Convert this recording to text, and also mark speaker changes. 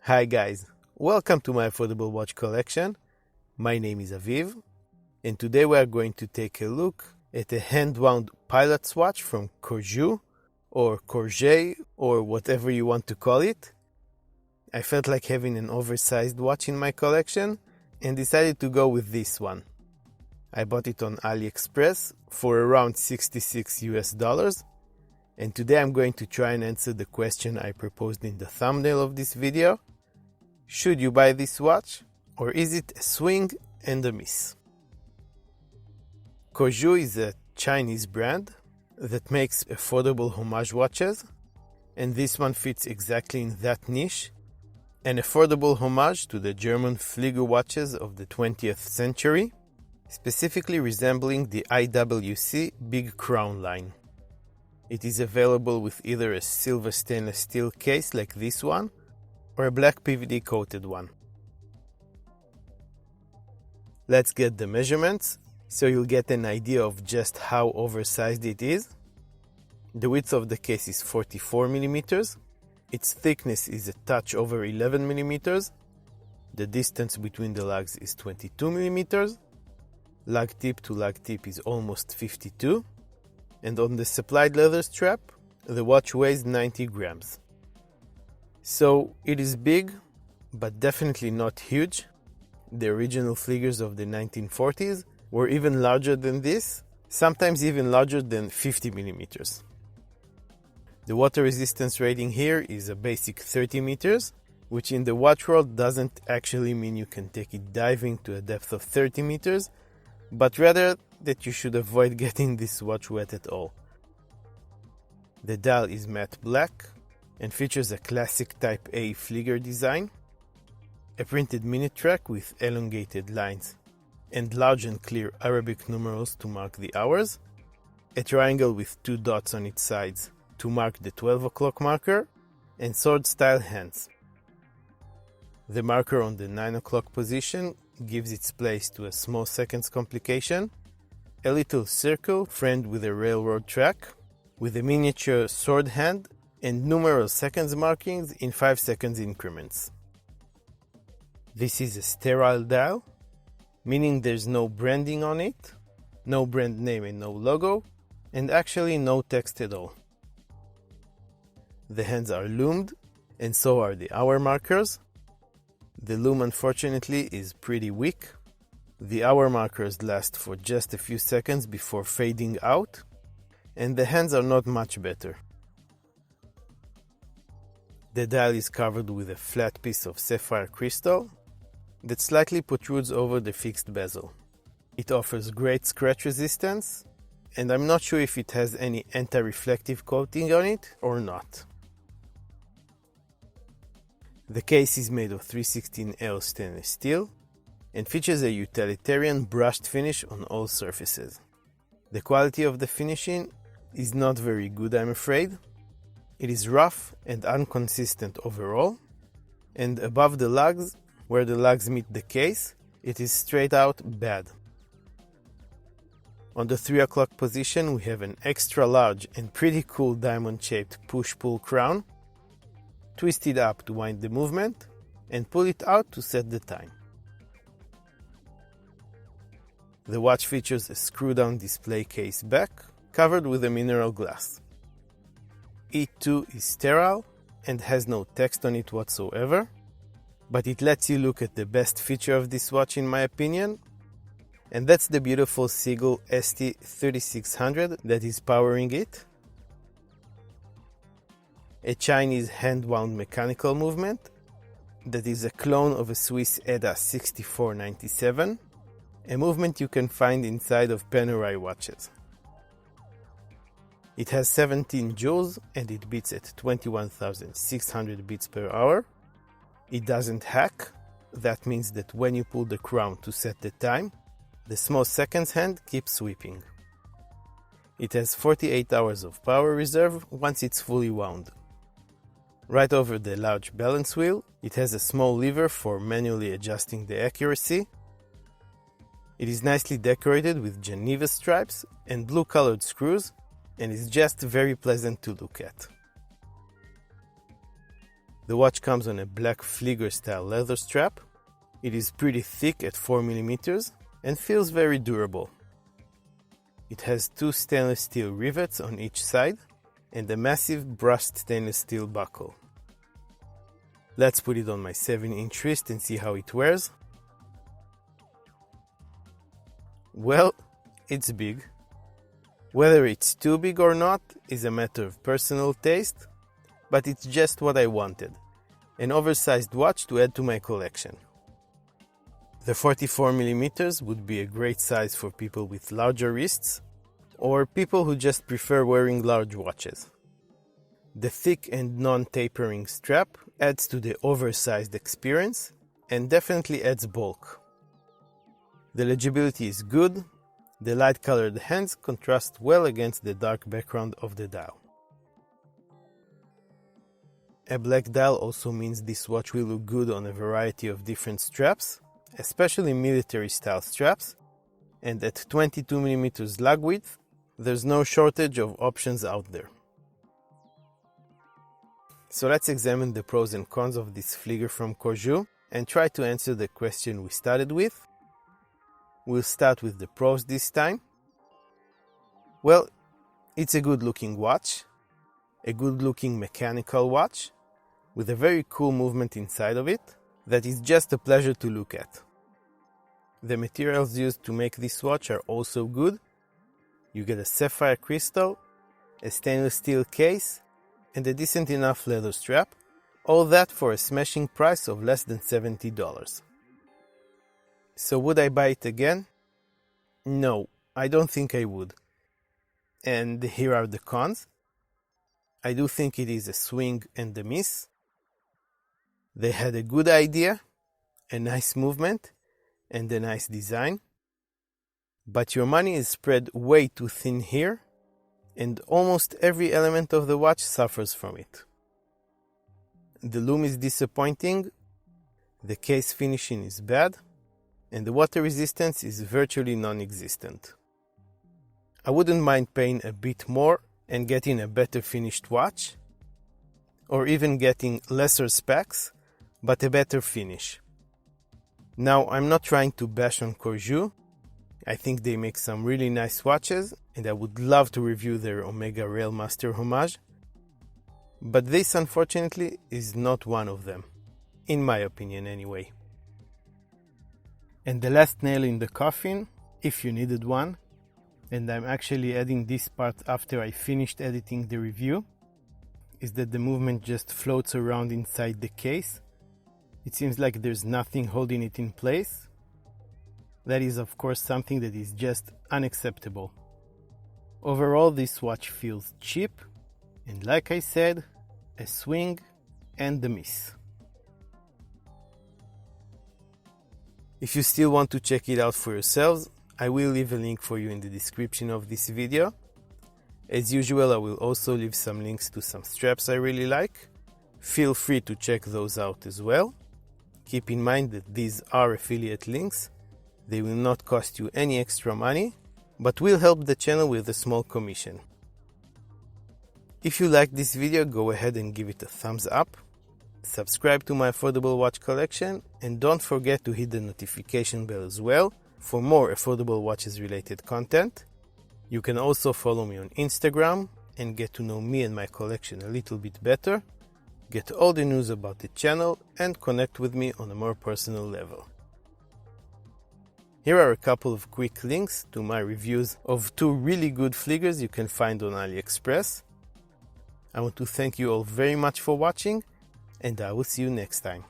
Speaker 1: Hi guys, welcome to my affordable watch collection. My name is Aviv, and today we are going to take a look at a hand-wound pilot's watch from Corgeut or Corgeut or whatever you want to call it. I felt like having an oversized watch in my collection and decided to go with this one. I bought it on AliExpress for around $66, and today I'm going to try and answer the question I proposed in the thumbnail of this video. Should you buy this watch, or is it a swing and a miss? Corgeut is a Chinese brand that makes affordable homage watches, and this one fits exactly in that niche, an affordable homage to the German Flieger watches of the 20th century, specifically resembling the IWC Big Crown line. It is available with either a silver stainless steel case like this one, or a black PVD coated one. Let's get the measurements so you'll get an idea of just how oversized it is. The width of the case is 44 millimeters. Its thickness is a touch over 11 millimeters. The distance between the lugs is 22 millimeters. Lug tip to lug tip is almost 52. And on the supplied leather strap, the watch weighs 90 grams. So it is big, but definitely not huge. The original Fliegers of the 1940s were even larger than this, sometimes even larger than 50 millimeters. The water resistance rating here is a basic 30 meters, which in the watch world doesn't actually mean you can take it diving to a depth of 30 meters, but rather that you should avoid getting this watch wet at all. The dial is matte black and features a classic Type A Flieger design, a printed minute track with elongated lines and large and clear Arabic numerals to mark the hours, a triangle with two dots on its sides to mark the 12 o'clock marker, and sword-style hands. The marker on the 9 o'clock position gives its place to a small seconds complication, a little circle framed with a railroad track, with a miniature sword hand and numerous seconds markings in 5 seconds increments. This is a sterile dial, meaning there's no branding on it, no brand name and no logo, and actually no text at all. The hands are loomed, and so are the hour markers. The loom unfortunately is pretty weak. The hour markers last for just a few seconds before fading out, and the hands are not much better. The dial is covered with a flat piece of sapphire crystal that slightly protrudes over the fixed bezel. It offers great scratch resistance, and I'm not sure if it has any anti-reflective coating on it or not. The case is made of 316L stainless steel and features a utilitarian brushed finish on all surfaces. The quality of the finishing is not very good, I'm afraid. It is rough and inconsistent overall, and above the lugs, where the lugs meet the case, it is straight out bad. On the 3 o'clock position, we have an extra large and pretty cool diamond-shaped push-pull crown, twisted up to wind the movement, and pull it out to set the time. The watch features a screw-down display case back, covered with a mineral glass. It too is sterile and has no text on it whatsoever, but it lets you look at the best feature of this watch in my opinion, and that's the beautiful Seagull St 3600 that is powering it. A Chinese hand-wound mechanical movement that is a clone of a Swiss EDA 6497, a movement you can find inside of Panerai watches. It has 17 joules and it beats at 21,600 beats per hour. It doesn't hack. That means that when you pull the crown to set the time, the small seconds hand keeps sweeping. It has 48 hours of power reserve once it's fully wound. Right over the large balance wheel, it has a small lever for manually adjusting the accuracy. It is nicely decorated with Geneva stripes and blue-colored screws, and is just very pleasant to look at. The watch comes on a black Flieger style leather strap. It is pretty thick at 4mm and feels very durable. It has 2 stainless steel rivets on each side and a massive brushed stainless steel buckle. Let's put it on my 7-inch wrist and see how it wears. Well, it's big. Whether it's too big or not is a matter of personal taste, but it's just what I wanted. An oversized watch to add to my collection. The 44mm would be a great size for people with larger wrists or people who just prefer wearing large watches. The thick and non-tapering strap adds to the oversized experience and definitely adds bulk. The legibility is good. The light-colored hands contrast well against the dark background of the dial. A black dial also means this watch will look good on a variety of different straps, especially military-style straps, and at 22mm lug width, there's no shortage of options out there. So let's examine the pros and cons of this Flieger from Corgeut and try to answer the question we started with. We'll start with the pros this time. Well, it's a good-looking watch, a good-looking mechanical watch, with a very cool movement inside of it that is just a pleasure to look at. The materials used to make this watch are also good. You get a sapphire crystal, a stainless steel case, and a decent enough leather strap, all that for a smashing price of less than $70. So would I buy it again? No, I don't think I would. And here are the cons. I do think it is a swing and a miss. They had a good idea, a nice movement, and a nice design. But your money is spread way too thin here, and almost every element of the watch suffers from it. The lume is disappointing, the case finishing is bad, and the water resistance is virtually non-existent. I wouldn't mind paying a bit more and getting a better finished watch, or even getting lesser specs, but a better finish. Now, I'm not trying to bash on Corgeut. I think they make some really nice watches, and I would love to review their Omega Railmaster homage, but this unfortunately is not one of them, in my opinion anyway. And the last nail in the coffin, if you needed one, and I'm actually adding this part after I finished editing the review, is that the movement just floats around inside the case. It seems like there's nothing holding it in place. That is, of course, something that is just unacceptable. Overall, this watch feels cheap, and like I said, a swing and a miss. If you still want to check it out for yourselves, I will leave a link for you in the description of this video. As usual, I will also leave some links to some straps I really like. Feel free to check those out as well. Keep in mind that these are affiliate links. They will not cost you any extra money, but will help the channel with a small commission. If you liked this video, go ahead and give it a thumbs up. Subscribe to my affordable watch collection, and don't forget to hit the notification bell as well for more affordable watches related content. You can also follow me on Instagram and get to know me and my collection a little bit better, get all the news about the channel, and connect with me on a more personal level. Here are a couple of quick links to my reviews of 2 really good Fliegers you can find on AliExpress. I want to thank you all very much for watching, and I will see you next time.